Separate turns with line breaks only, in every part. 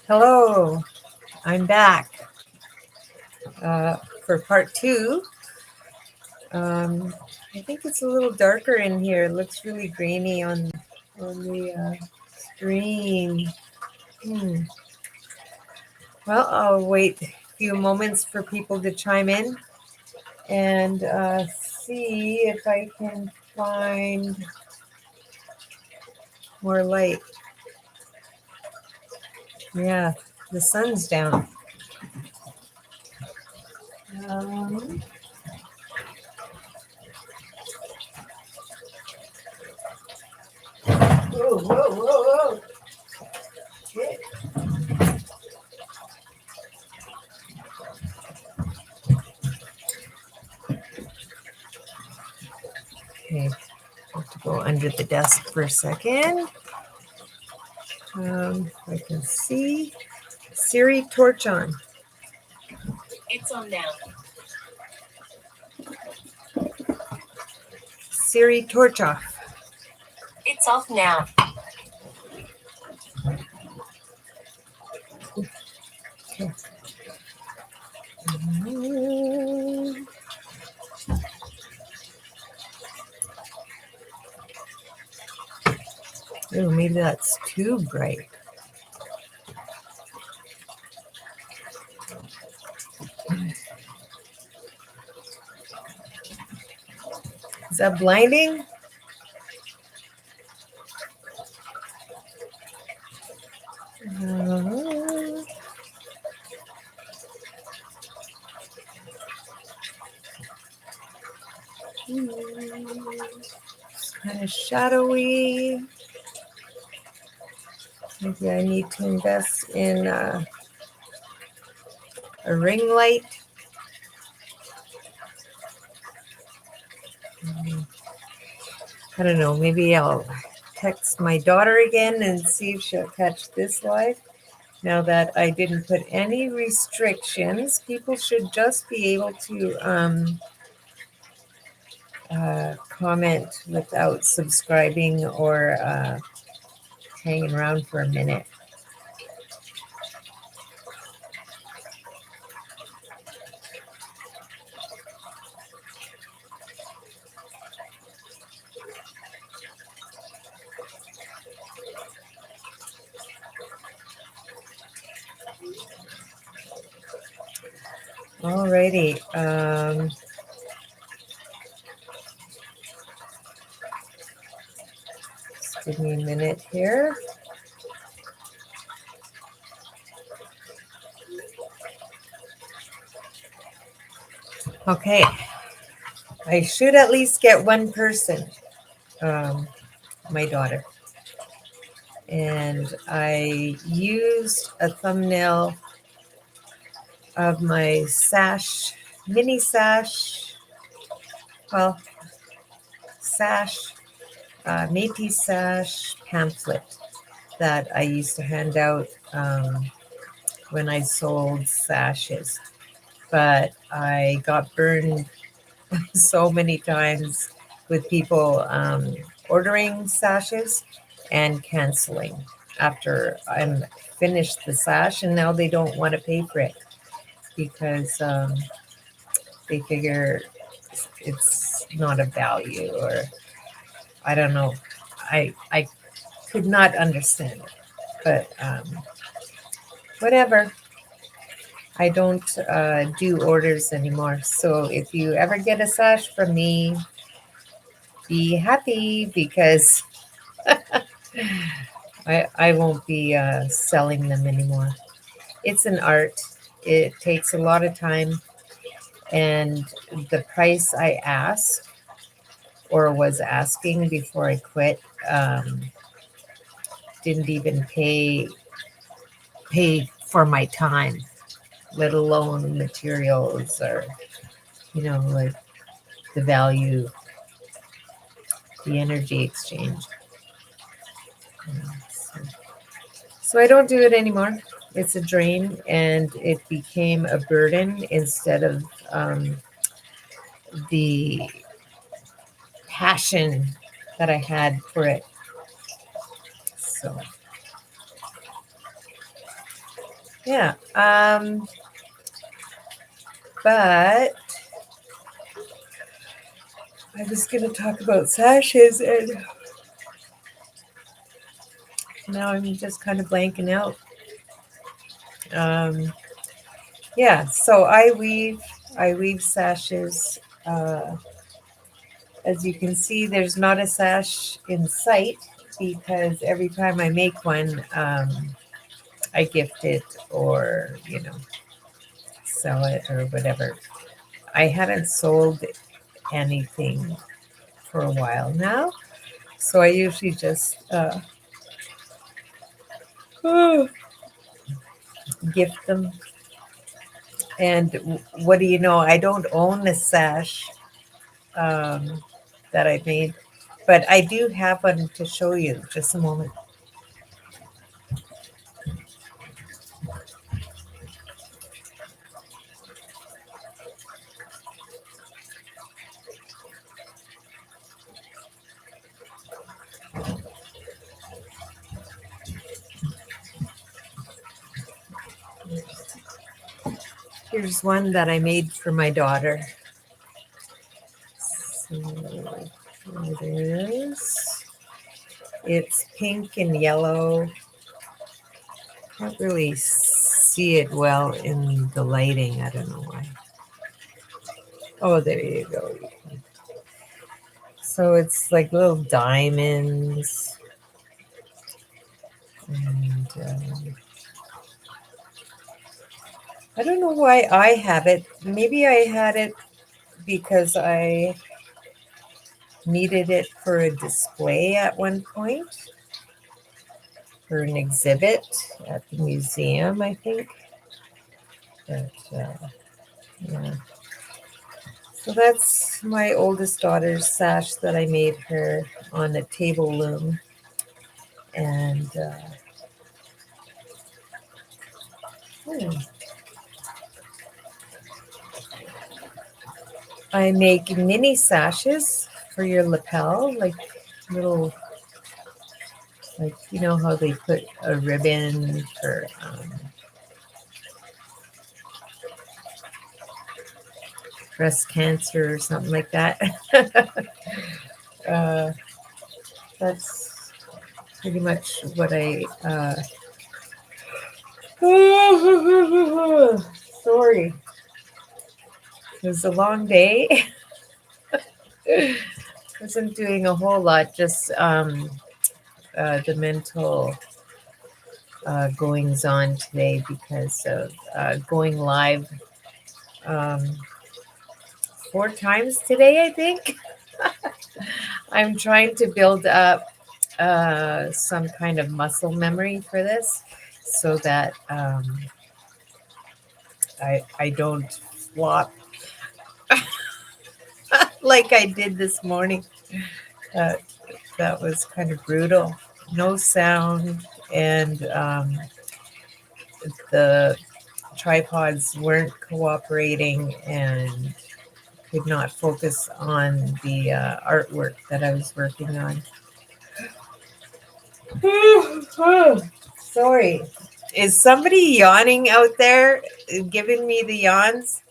Hello, I'm back for part two. Um, I think it's a little darker in here. It looks really grainy on the screen. Hmm. Well, I'll wait a few moments for people to chime in and see if I can find more light. Yeah, the sun's down. Um, whoa, whoa, whoa, whoa. Shit. Okay, I have to go under the desk for a second. I can see Siri torch on.
It's on now.
Siri torch off.
It's off now.
Okay. Oh, maybe that's too bright. Is that blinding? Uh, it's kind of shadowy. Maybe I need to invest in a ring light. I don't know. Maybe I'll text my daughter again and see if she'll catch this live. Now that I didn't put any restrictions, people should just be able to comment without subscribing or hanging around for a minute. Alrighty. Just give me a minute here. Okay. I should at least get one person, my daughter. And I used a thumbnail of my sash, mini sash, well, sash, Métis sash pamphlet that I used to hand out when I sold sashes. But I got burned so many times with people ordering sashes and canceling after I'm finished the sash, and now they don't want to pay for it because they figure it's not a value, or I don't know. I could not understand it, but whatever. I don't do orders anymore. So if you ever get a sash from me, be happy because I won't be selling them anymore. It's an art. It takes a lot of time, and the price I asked or was asking before I quit didn't even pay for my time, let alone materials or like the value, the energy exchange. So I don't do it anymore. It's a drain, and it became a burden instead of the passion that I had for it. So Yeah. But I was going to talk about sashes, and now I'm just kind of blanking out. Um, yeah. So I weave sashes. As you can see, there's not a sash in sight because every time I make one, I gift it or, sell it or whatever. I haven't sold anything for a while now. So I usually just gift them. And what do you know? I don't own the sash that I made, but I do have one to show you. Just a moment. Here's one that I made for my daughter. So here it is. It's pink and yellow. Can't really see it well in the lighting. I don't know why. Oh, there you go. So it's like little diamonds. And I don't know why I have it. Maybe I had it because I needed it for a display at one point, for an exhibit at the museum, I think. But yeah. So that's my oldest daughter's sash that I made her on a table loom. And I make mini sashes for your lapel, like little, like, you know how they put a ribbon for breast cancer or something like that. uh, that's pretty much what I. Sorry, it was a long day. Wasn't doing a whole lot, just the mental goings on today because of going live um, 4 times today, I think. I'm trying to build up some kind of muscle memory for this so that I don't flop like I did this morning. Uh, that was kind of brutal. No sound, and the tripods weren't cooperating and could not focus on the artwork that I was working on. Sorry. Is somebody yawning out there, giving me the yawns?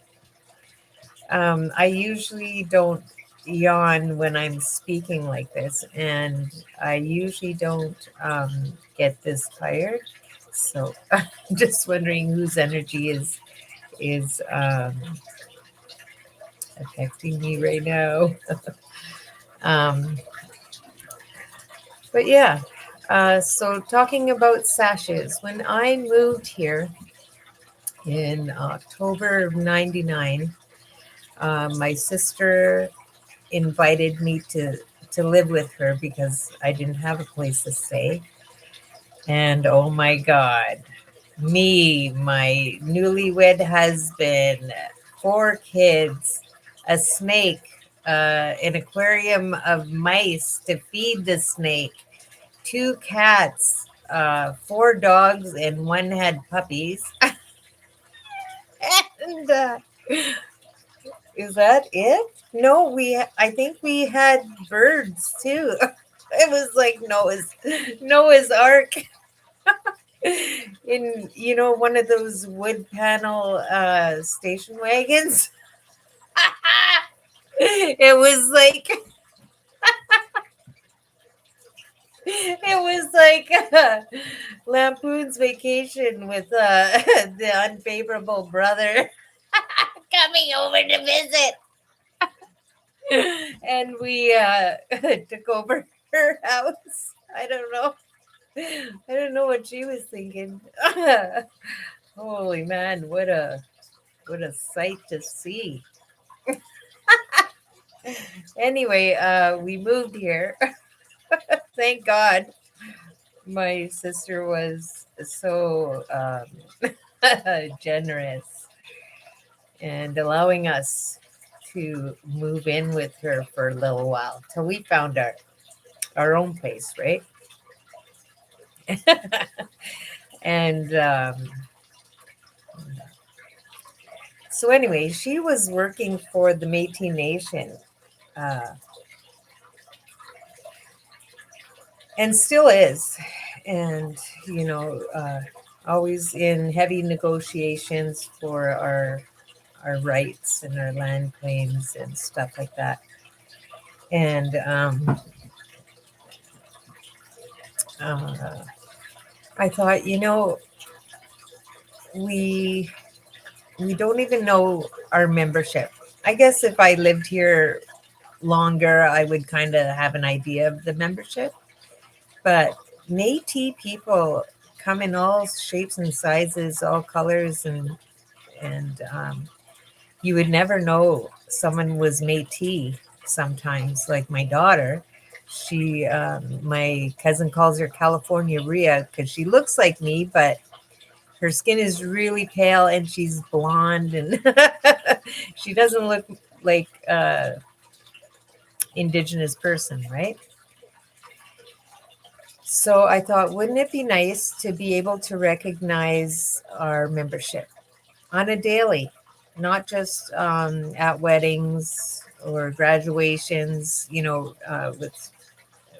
I usually don't yawn when I'm speaking like this, and I usually don't get this tired. So I'm just wondering whose energy is affecting me right now. Um, but yeah, so talking about sashes, when I moved here in October of '99, my sister invited me to live with her because I didn't have a place to stay. And oh my God, me, my newlywed husband, 4 kids, a snake, an aquarium of mice to feed the snake, 2 cats, 4 dogs, and one had puppies. And is that it? No, I think we had birds too. It was like Noah's Ark. in one of those wood panel station wagons. It was like Lampoon's Vacation with the unfavorable brother coming over to visit. And we took over her house. I don't know what she was thinking. Holy man, what a sight to see. Anyway, we moved here. Thank God. My sister was so generous and allowing us to move in with her for a little while till we found our own place, right? And so anyway, she was working for the Métis Nation, uh, and still is, and always in heavy negotiations for our rights and our land claims and stuff like that. And uh, I thought, we don't even know our membership. I guess if I lived here longer, I would kind of have an idea of the membership. But Métis people come in all shapes and sizes, all colors, and you would never know someone was Métis. Sometimes, like my daughter, my cousin calls her California Rhea because she looks like me, but her skin is really pale and she's blonde and she doesn't look like indigenous person, right? So I thought, wouldn't it be nice to be able to recognize our membership on a daily, not just at weddings or graduations, with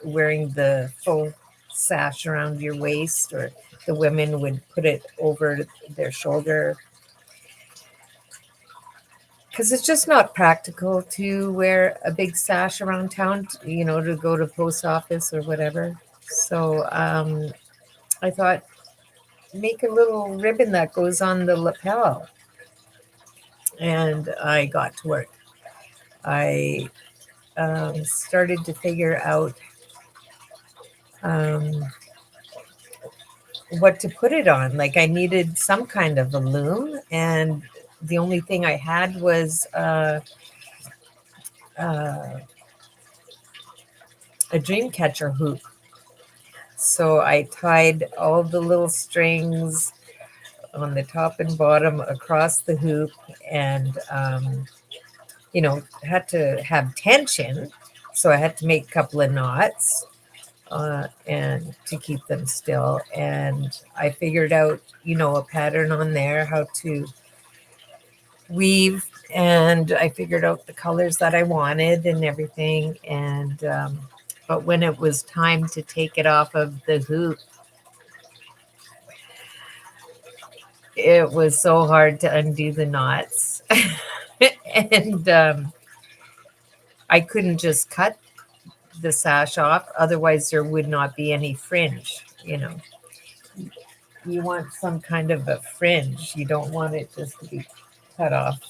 wearing the full sash around your waist, or the women would put it over their shoulder. Because it's just not practical to wear a big sash around town, to go to post office or whatever. So I thought, make a little ribbon that goes on the lapel. And I got to work. I started to figure out what to put it on. Like, I needed some kind of a loom, and the only thing I had was a dream catcher hoop. So I tied all the little strings on the top and bottom across the hoop, and had to have tension. So I had to make a couple of knots and to keep them still. And I figured out, a pattern on there, how to weave, and I figured out the colors that I wanted and everything. And but when it was time to take it off of the hoop, it was so hard to undo the knots. And I couldn't just cut the sash off, otherwise there would not be any fringe. You want some kind of a fringe. You don't want it just to be cut off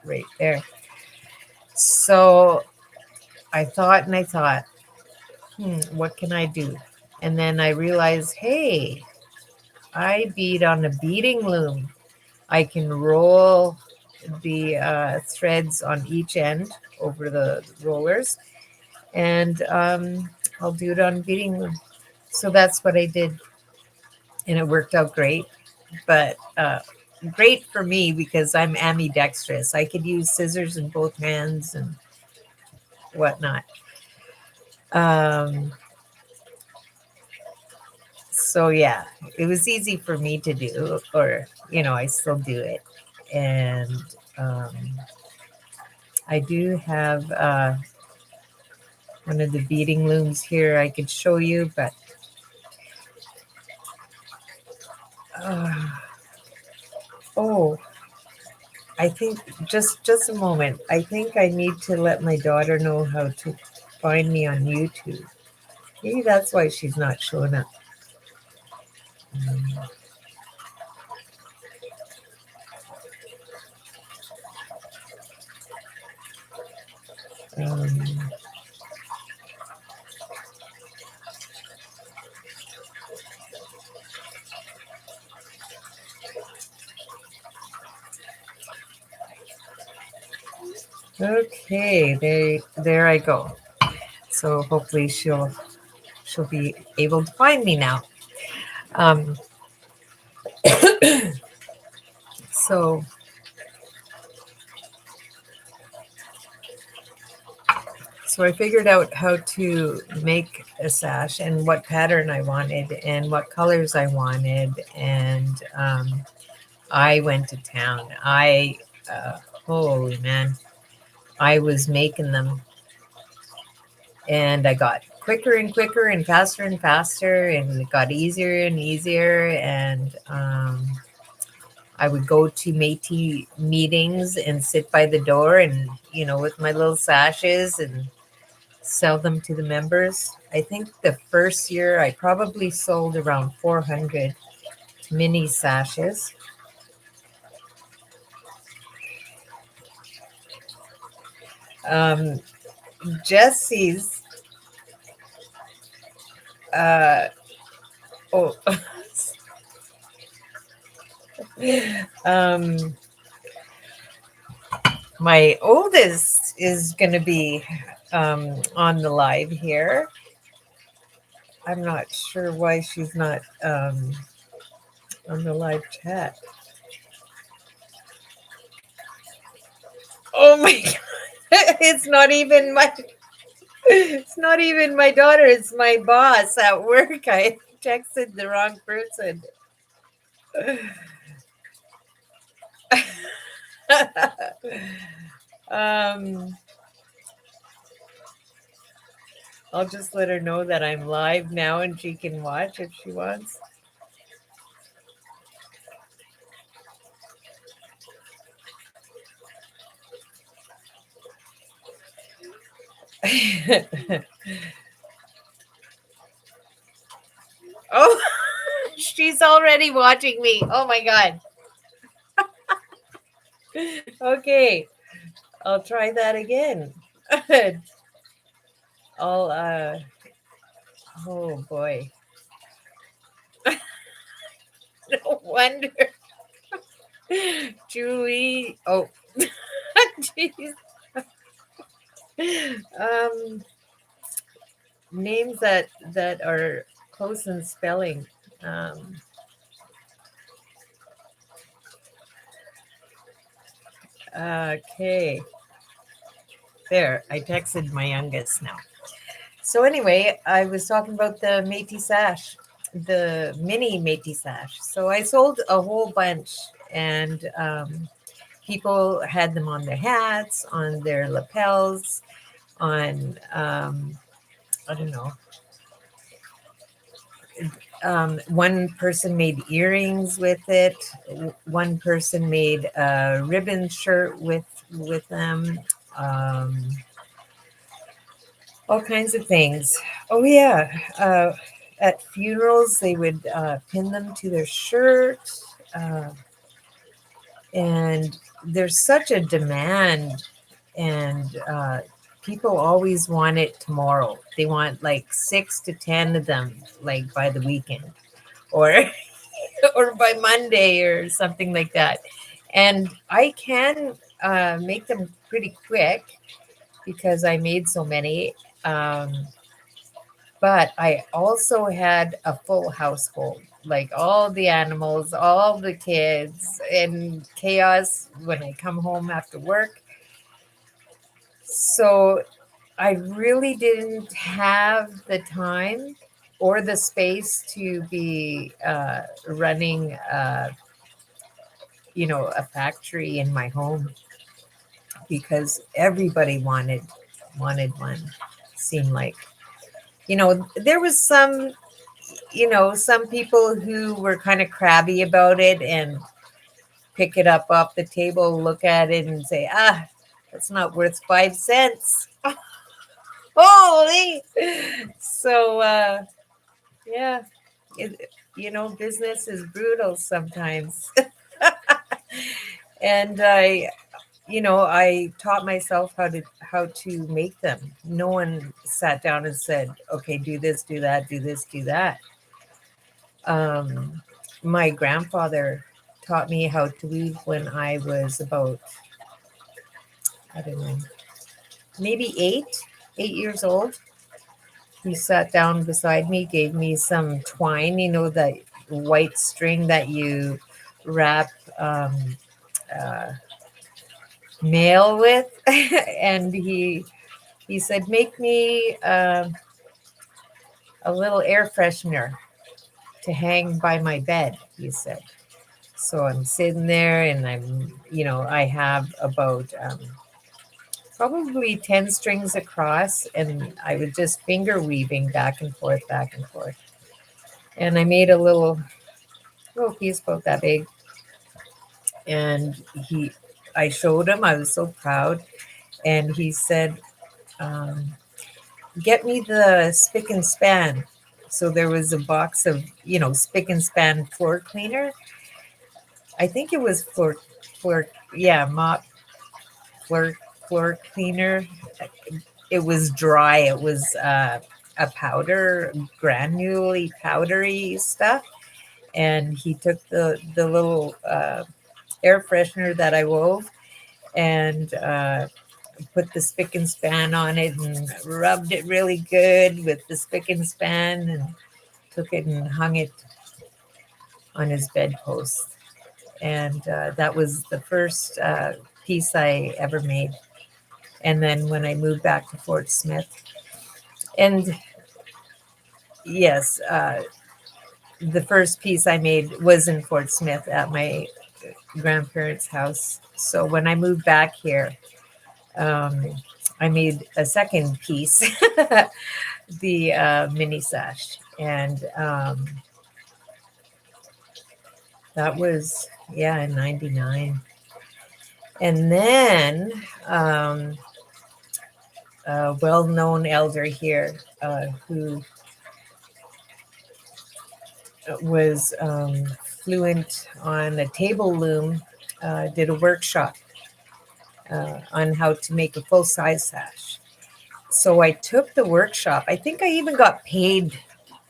right there. So I thought and I thought, what can I do? And then I realized, hey, I bead on a beading loom. I can roll the threads on each end over the rollers, and I'll do it on beading loom. So that's what I did, and it worked out great. But great for me because I'm ambidextrous. I could use scissors in both hands and whatnot. So yeah, it was easy for me to do, or I still do it. And I do have one of the beading looms here I could show you, but Oh, I think just a moment. I think I need to let my daughter know how to find me on YouTube. Maybe that's why she's not showing up. Um, okay, there I go. So hopefully she'll be able to find me now. Um, so So I figured out how to make a sash and what pattern I wanted and what colors I wanted, and I went to town. Holy man, I was making them, and I got quicker and quicker and faster, and it got easier and easier. And I would go to Métis meetings and sit by the door, and with my little sashes and sell them to the members. I think the first year I probably sold around 400 mini sashes. Um, Jesse's, uh, oh, um, my oldest is going to be on the live here. I'm not sure why she's not on the live chat. Oh my God. It's not even my daughter. It's my boss at work. I texted the wrong person. um, I'll just let her know that I'm live now and she can watch if she wants. Oh, she's already watching me. Oh my God. Okay, I'll try that again. I'll, oh boy. No wonder. Julie. Oh, jeez. Um, Names that are close in spelling. Um, okay, there. I texted my youngest now. So anyway, I was talking about the Métis sash, the mini Métis sash. So I sold a whole bunch, and people had them on their hats, on their lapels, on I don't know. One person made earrings with it. One person made a ribbon shirt with them. Um, all kinds of things. Oh yeah, at funerals they would pin them to their shirt, uh, and there's such a demand, and people always want it tomorrow. They want like 6 to 10 of them, like by the weekend, or or by Monday or something like that. And I can make them pretty quick because I made so many. Um, but I also had a full household, like all the animals, all the kids, and chaos when I come home after work. So I really didn't have the time or the space to be running, a factory in my home because everybody wanted one. Seemed like, there was some some people who were kind of crabby about it and pick it up off the table, look at it, and say, that's not worth 5 cents. Holy! So, yeah, business is brutal sometimes. And I taught myself how to make them. No one sat down and said, "Okay, do this, do that, do this, do that." My grandfather taught me how to weave when I was about, I don't know, maybe 8 years old. He sat down beside me, gave me some twine, that white string that you wrap uh, mail with, and he said, "Make me a little air freshener to hang by my bed," he said. So I'm sitting there, and I have about probably 10 strings across, and I was just finger weaving back and forth, back and forth. And I made a little piece about that big. And I showed him, I was so proud. And he said, um, "Get me the spick and span." So there was a box of, spick and span floor cleaner. I think it was mop floor, floor cleaner. It was dry. It was a powder, granulary, powdery stuff. And he took the little air freshener that I wove and put the spick and span on it and rubbed it really good with the spick and span and took it and hung it on his bedpost. And that was the first piece I ever made. And then when I moved back to Fort Smith, and yes, the first piece I made was in Fort Smith at my grandparents' house. So when I moved back here, I made a second piece, the mini sash, and that was in '99. And then a well-known elder here who was fluent on a table loom did a workshop on how to make a full-size sash. So I took the workshop. I think I even got paid.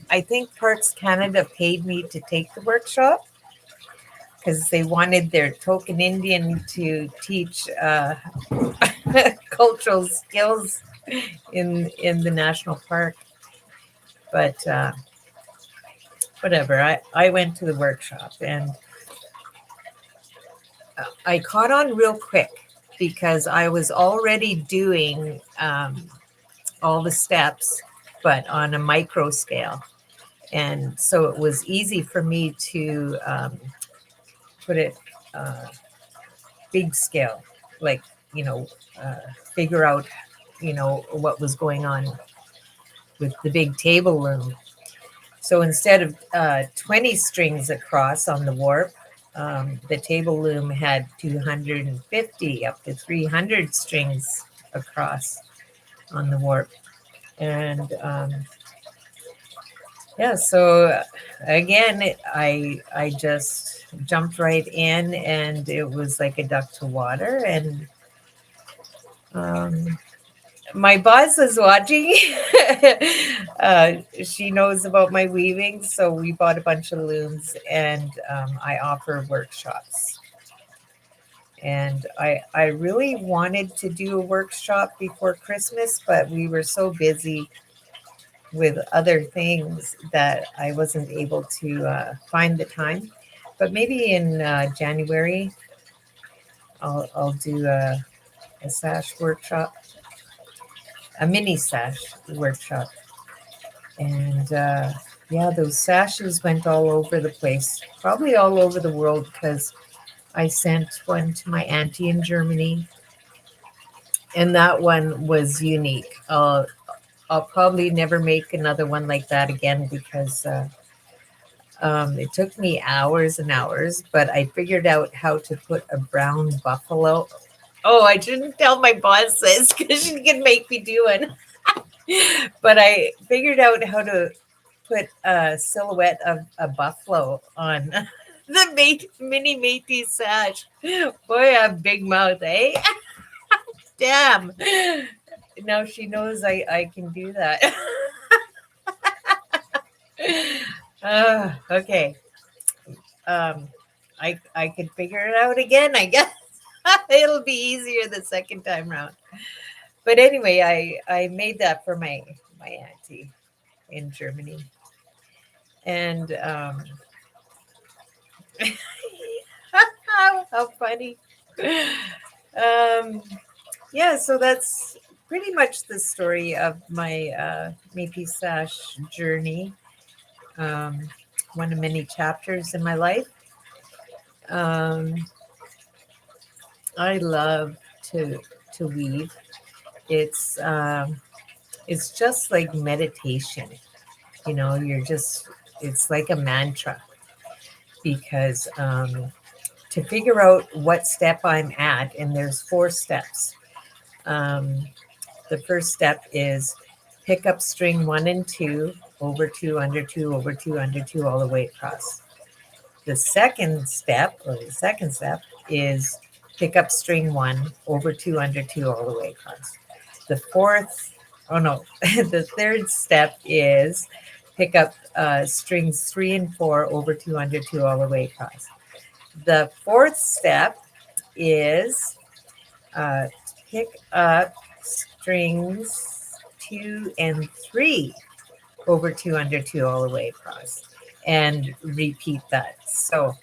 I think Parks Canada paid me to take the workshop because they wanted their token Indian to teach cultural skills in the national park. But whatever, I went to the workshop, and I caught on real quick because I was already doing all the steps, but on a micro scale. And so it was easy for me to put it big scale, like, figure out, what was going on with the big table loom. So instead of 20 strings across on the warp, the table loom had 250 up to 300 strings across on the warp. And so again, I just jumped right in, and it was like a duck to water. And my boss is watching. She knows about my weaving, so we bought a bunch of looms, and I offer workshops. And I really wanted to do a workshop before Christmas, but we were so busy with other things that I wasn't able to find the time. But maybe in January, I'll do a sash workshop, a mini sash workshop. And those sashes went all over the place, probably all over the world, because I sent one to my auntie in Germany, and that one was unique. I'll probably never make another one like that again because it took me hours and hours, but I figured out how to put a brown buffalo. Oh, I shouldn't tell my boss this because she can make me do it. But I figured out how to put a silhouette of a buffalo on the mini Métis sash. Boy, a big mouth, eh? Damn. Now she knows I can do that. Okay. I could figure it out again, I guess. It'll be easier the second time round. But anyway, I made that for my auntie in Germany. And how funny. Yeah, so that's pretty much the story of my Métis Sash journey. Um, one of many chapters in my life. Um, I love to weave. It's it's just like meditation. You know, you're just it's like a mantra because to figure out what step I'm at, and there's 4 steps. Um, the first step is pick up string 1 and 2, over 2, under 2, over 2, under 2, all the way across. The second step, or the second step, is pick up string 1, over 2, under 2, all the way across. The fourth, oh no, the third step is pick up strings 3 and 4, over 2, under 2, all the way across. The fourth step is pick up strings 2 and 3, over 2, under 2, all the way across, and repeat that. So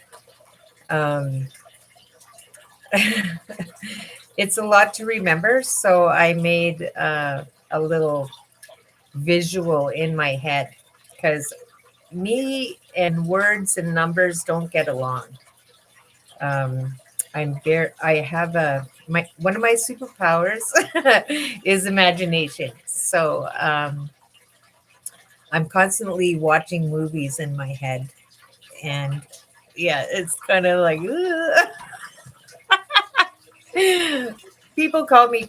um, it's a lot to remember. So I made a little visual in my head because me and words and numbers don't get along. Um, I have one of my superpowers is imagination. So I'm constantly watching movies in my head, and yeah, it's kind of like people call me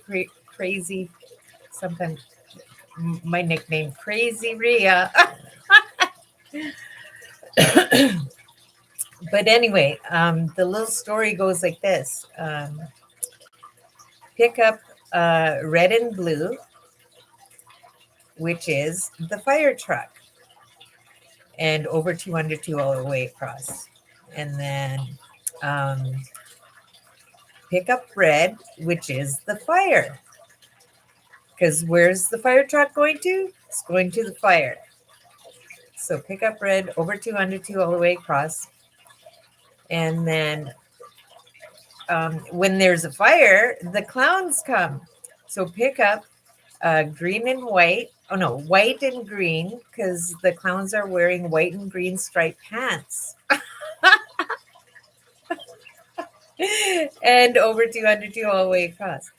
crazy. Sometimes my nickname, Crazy Ria. But anyway, the little story goes like this. Pick up red and blue, which is the fire truck, and over 2, under 2, all the way across. And then um, pick up red, which is the fire. Because where's the fire truck going to? It's going to the fire. So pick up red, over 2, under 2, all the way across. And then when there's a fire, the clowns come. So pick up green and white. Oh no, white and green, because the clowns are wearing white and green striped pants. And over 2, under 2, all the way across.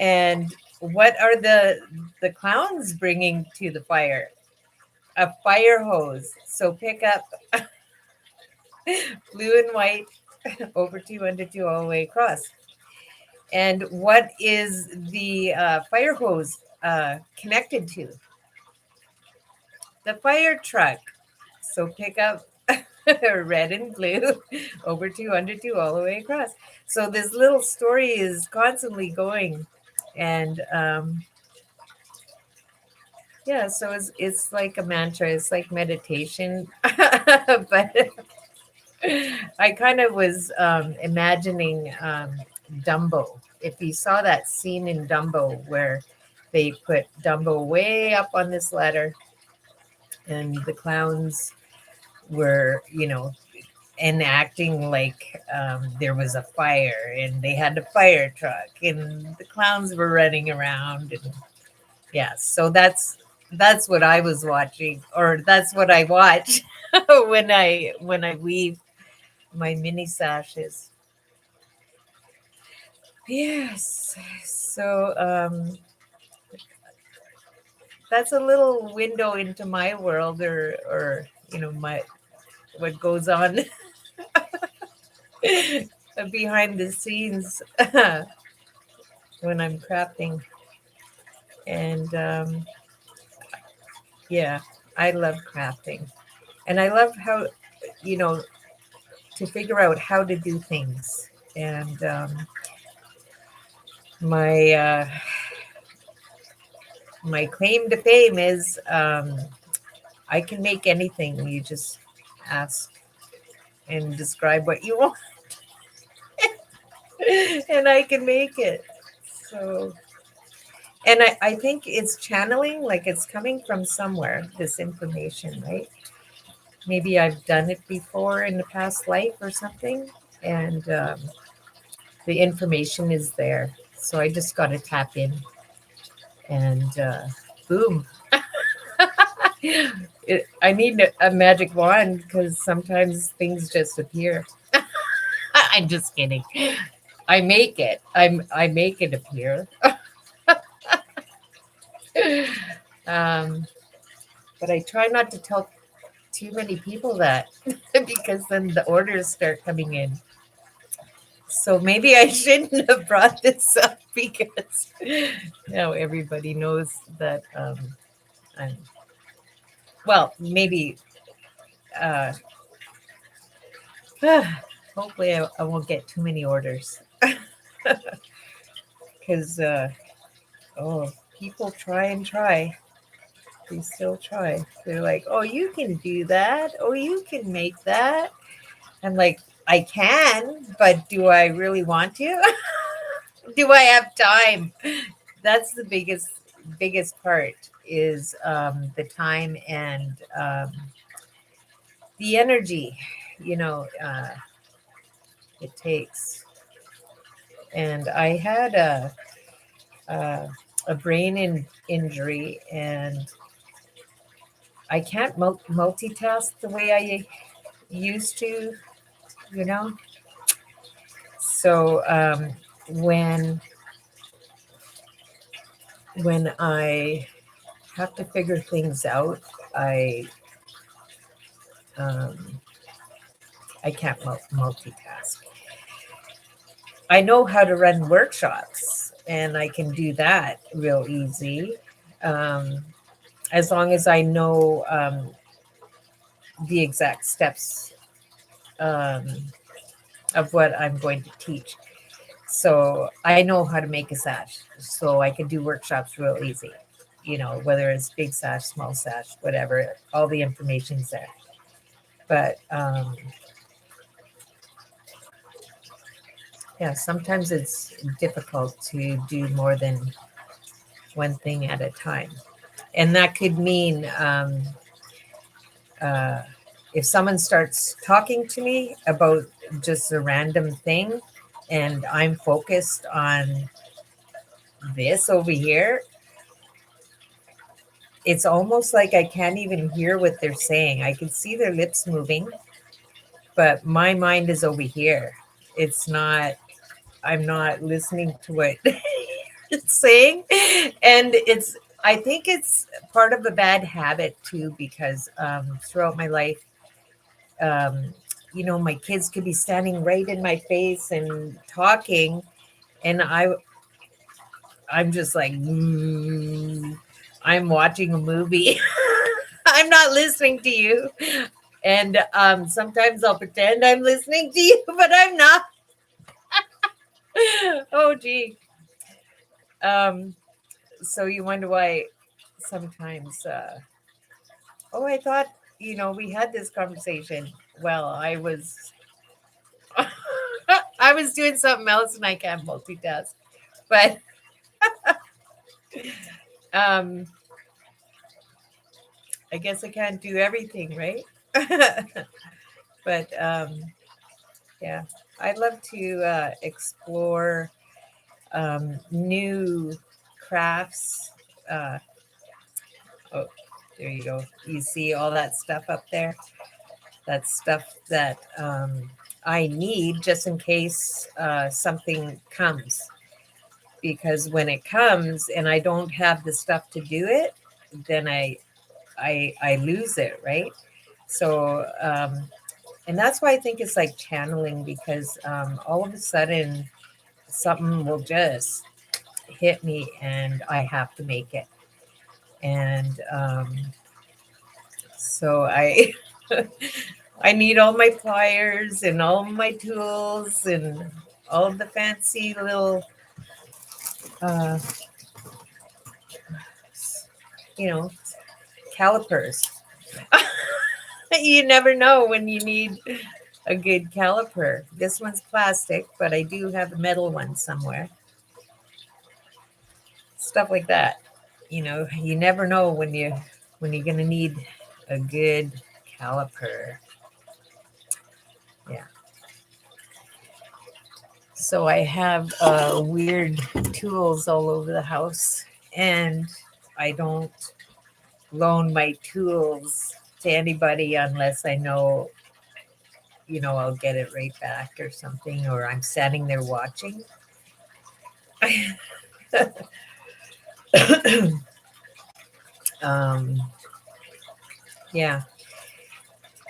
And what are the clowns bringing to the fire? A fire hose. So pick up blue and white, over 2, under 2, all the way across. And what is the fire hose connected to? The fire truck. So pick up red and blue, over 2, under 2, all the way across. So this little story is constantly going. And yeah, so it's like a mantra, it's like meditation. But I kind of was imagining Dumbo. If you saw that scene in Dumbo where they put Dumbo way up on this ladder and the clowns were, enacting like there was a fire and they had a fire truck and the clowns were running around. And yeah, so that's what I was watching, or that's what I watch when I weave my mini sashes. Yes. So that's a little window into my world, or my what goes on behind the scenes when I'm crafting. And yeah, I love crafting, and I love how you know to figure out how to do things. And my my claim to fame is I can make anything. You just ask and describe what you want, and I can make it. So, and I think it's channeling, like it's coming from somewhere, this information, right? Maybe I've done it before in the past life or something, and the information is there. So I just got to tap in, and boom. I need a magic wand because sometimes things just appear. I'm just kidding. I make it. I make it appear. um, but I try not to tell too many people that because then the orders start coming in. So maybe I shouldn't have brought this up because now everybody knows that I'm well, maybe uh hopefully I won't get too many orders because oh, people try and try. They still try. They're like, oh, you can do that. Oh, you can make that. I'm like, I can, but do I really want to? Do I have time? That's the biggest part is the time and the energy, you know, it takes. And I had a brain injury, and I can't multitask the way I used to, you know. So when I have to figure things out, um, I can't multitask. I know how to run workshops, and I can do that real easy, um, as long as I know the exact steps um, of what I'm going to teach. So I know how to make a sash, so I can do workshops real easy. Whether it's big sash, small sash, whatever, all the information's there. But yeah, sometimes it's difficult to do more than one thing at a time. And that could mean uh, if someone starts talking to me about just a random thing and I'm focused on this over here, it's almost like I can't even hear what they're saying. I can see their lips moving, but my mind is over here. It's not, I'm not listening to what it's saying. And I think it's part of a bad habit too, because throughout my life, um, my kids could be standing right in my face and talking, and I'm just like, I'm watching a movie. I'm not listening to you. And sometimes I'll pretend I'm listening to you, but I'm not. Oh, gee. Um, so you wonder why sometimes, oh, I thought, we had this conversation. Well, I was doing something else and I can't multitask. But um, I guess I can't do everything, right? But yeah, I'd love to explore new crafts. Uh, oh, there you go. You see all that stuff up there? That's stuff that I need just in case something comes. Because when it comes and I don't have the stuff to do it, then I lose it, right? So and that's why I think it's like channeling, because all of a sudden something will just hit me and I have to make it. And so I I need all my pliers and all my tools and all of the fancy little uh, you know, calipers. You never know when you need a good caliper. This one's plastic, but I do have a metal one somewhere. Stuff like that. You never know when you're gonna need a good caliper. Yeah. So I have weird tools all over the house, and I don't loan my tools to anybody unless I know, I'll get it right back or something, or I'm standing there watching. um, yeah,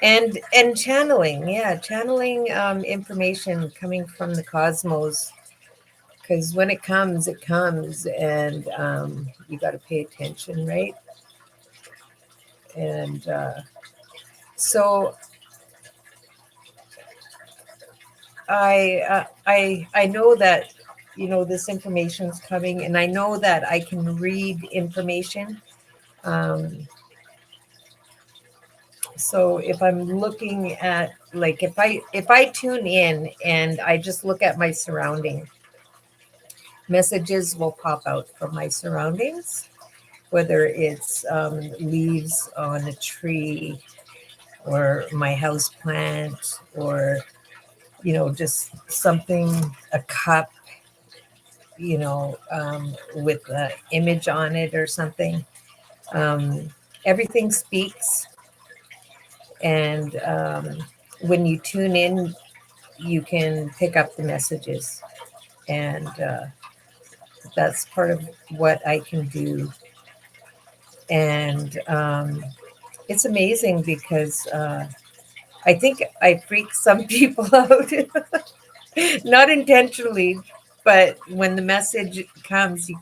and channeling, yeah, channeling information coming from the cosmos, because when it comes, and you got to pay attention, right? And so I know that this information's coming, and I know that I can read information. Um, so if I'm looking at, like, if I tune in and I just look at my surrounding, messages will pop out from my surroundings, whether it's leaves on a tree, or my house plant, or just something, a cup, with an image on it or something. Um, Everything speaks, and when you tune in, you can pick up the messages, and that's part of what I can do. And it's amazing because I think I freak some people out, not intentionally, but when the message comes, you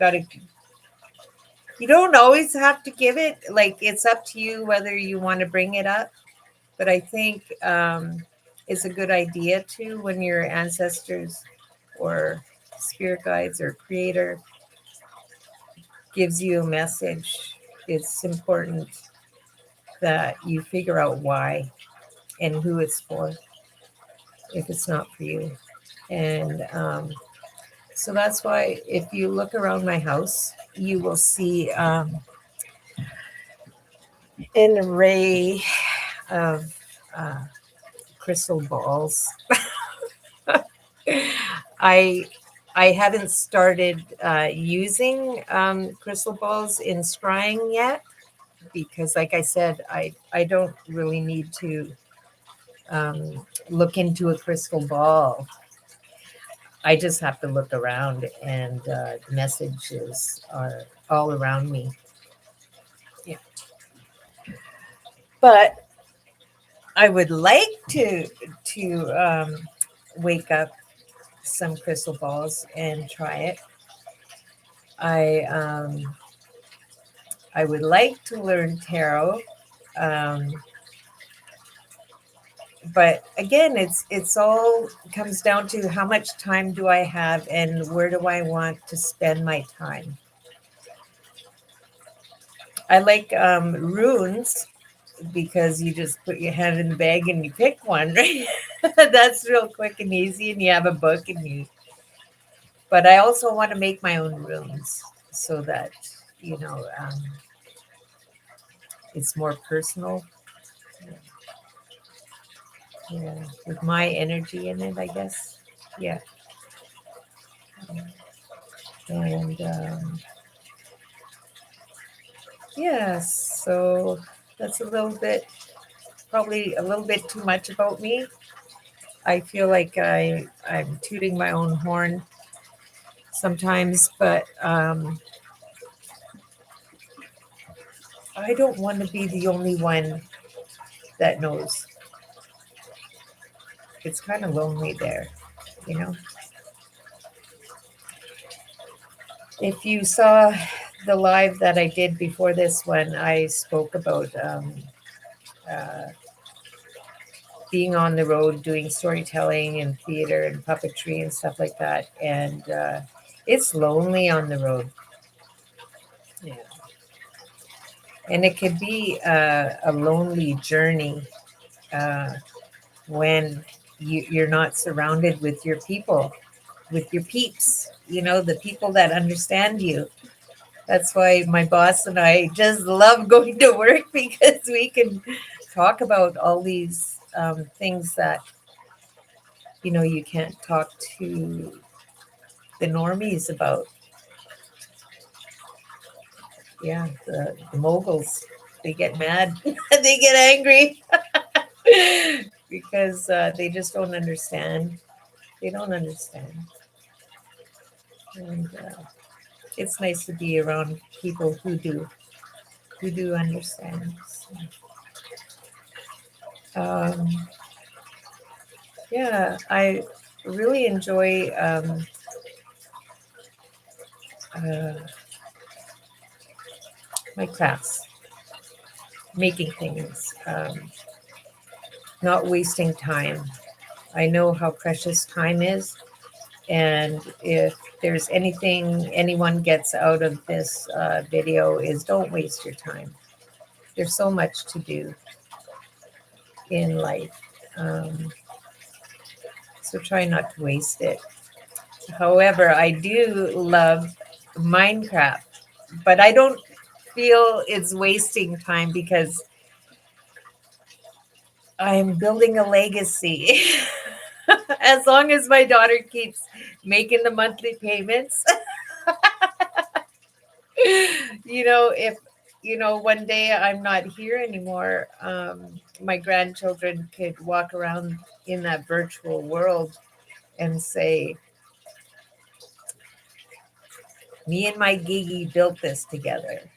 don't always have to give it. Like, it's up to you whether you want to bring it up. But I think it's a good idea too, when your ancestors or spirit guides or creator gives you a message. It's important that you figure out why and who it's for, if it's not for you. And so that's why, if you look around my house, you will see an array of crystal balls. I I haven't started using crystal balls in scrying yet, because, like I said, I don't really need to look into a crystal ball. I just have to look around, and the messages are all around me. Yeah. But I would like to wake up some crystal balls and try it. I I would like to learn tarot, um, but again, it's all comes down to how much time do I have and where do I want to spend my time. I like runes, because you just put your hand in the bag and you pick one, right? That's real quick and easy, and you have a book and you. But I also want to make my own runes, so that you know um, it's more personal. Yeah, with my energy in it, I guess. Yeah, and yeah, so that's a little bit, probably a little bit too much about me. I feel like I'm tooting my own horn sometimes, but I don't want to be the only one that knows. It's kind of lonely there, you know. If you saw the live that I did before this one, I spoke about uh, being on the road doing storytelling and theater and puppetry and stuff like that. And it's lonely on the road. Yeah. And it could be a lonely journey when you're not surrounded with your people, with your peeps, you know, the people that understand you. That's why my boss and I just love going to work because we can talk about all these things that, you know, you can't talk to the normies about. Yeah, the moguls, they get mad, they get angry because they just don't understand. They don't understand. And it's nice to be around people who do understand. So, yeah, I really enjoy uh, my crafts, making things, not wasting time. I know how precious time is. And if there's anything anyone gets out of this video is don't waste your time. There's so much to do in life. So try not to waste it. However, I do love Minecraft, but I don't feel it's wasting time because I'm building a legacy. As long as my daughter keeps making the monthly payments, you know, if you know one day I'm not here anymore, my grandchildren could walk around in that virtual world and say, "Me and my Gigi built this together."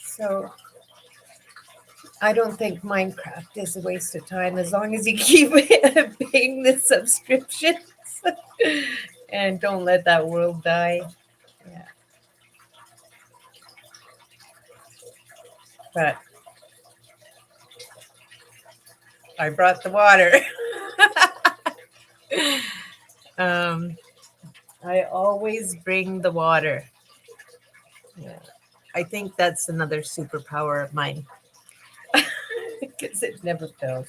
So I don't think Minecraft is a waste of time as long as you keep paying the subscriptions and don't let that world die. Yeah. But I brought the water. um, I always bring the water. Yeah. I think that's another superpower of mine because it never fails.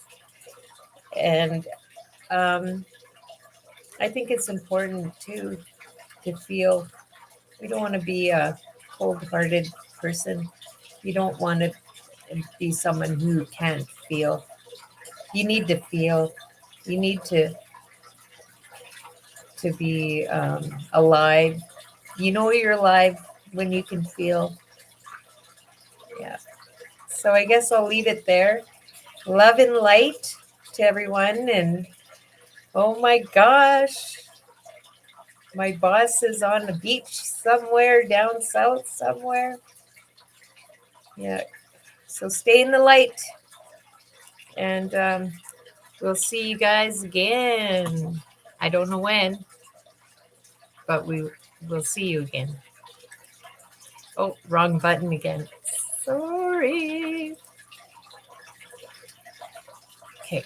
And I think it's important too to feel. We don't want to be a cold-hearted person. You don't want to be someone who can't feel. You need to feel. You need to be alive. You know you're alive when you can feel. Yeah. So I guess I'll leave it there. Love and light to everyone. And oh my gosh, my boss is on the beach somewhere down south somewhere. Yeah. So stay in the light. And we'll see you guys again. I don't know when, but we will see you again. Oh, wrong button again. Sorry. Okay.